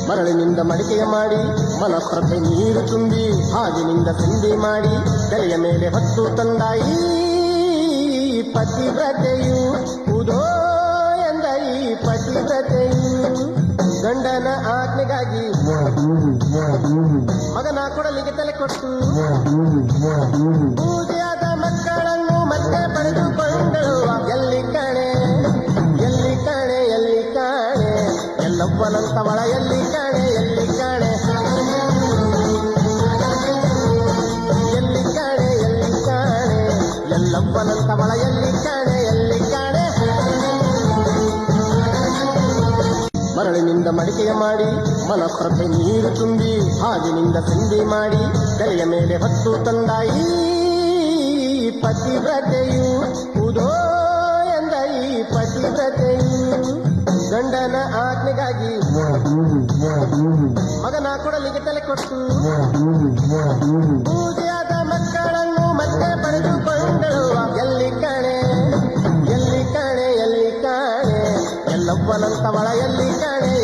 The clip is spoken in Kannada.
ಮರಳಿನಿಂದ ಮಡಿಕೆಯ ಮಾಡಿ ಮನಪ್ರಭೆ ನೀರು ತುಂಬಿ ಹಾಗಿನಿಂದ ತಿಂಡಿ ಮಾಡಿ ತಲೆಯ ಮೇಲೆ ಹೊತ್ತು ತಂದಾಯಿ ಪತಿವ್ರತೆಯು ಉದೋ ಎಂದ ಈ ಪತಿವ್ರತೆಯು ಗಂಡನ ಆಜ್ಞೆಗಾಗಿ ಮಗನ ಕೊಡಲಿಗೆ ತಲೆ ಕೊಟ್ಟು ಪೂಜೆಯಾದ ಮಕ್ಕಳನ್ನು ಮತ್ತೆ ಪಡೆದುಕೊಂಡಳು ಎಲ್ಲಿ ಕಾಣೆ ಎಲ್ಲಿ ಕಾಣೆ ಎಲ್ಲಿ ಕಾಣೆ ಎಲ್ಲವ್ವನಂತವಳ ಎಲ್ಲಿ ಕಾಣೆ ಎಲ್ಲಿ ಕಾಣೆ ಎಲ್ಲಿ ಕಾಣೆ ಎಲ್ಲಿ ಕಾಣೆ ಎಲ್ಲವ್ವನಂತವಳ ಎಲ್ಲಿ ಕಾಣೆ ಎಲ್ಲಿ ಕಾಣೆ ಮರಳಿನಿಂದ ಮಡಿಕೆಯ ಮಾಡಿ ಮನಪ್ರಭೆ ನೀರು ತುಂಬಿ ಹಾಗಿನಿಂದ ತಿಂಡಿ ಮಾಡಿ ತಲೆಯ ಮೇಲೆ ಹೊತ್ತು ತಂದಾಯಿ ಪತಿವ್ರತೆಯು ಉದೋ ಎಂದ ಈ ಪತಿವ್ರತೆಯು ಗಂಡನ ಆಜ್ಞೆಗಾಗಿ ಮಗನ ಕೊಡಲಿಗೆ ತಲೆ ಕೊಟ್ಟು ಪೂಜೆಯಾದ ಮಕ್ಕಳನ್ನು ಮತ್ತೆ ಪಡೆದುಕೊಂಡಳು ಎಲ್ಲಿ ಕಾಣೆ ಎಲ್ಲಿ ಕಾಣೆ ಎಲ್ಲಿ ಕಾಣೆ ಎಲ್ಲವ್ವನಂತವಳ ಎಲ್ಲಿ ಕಾಣೆ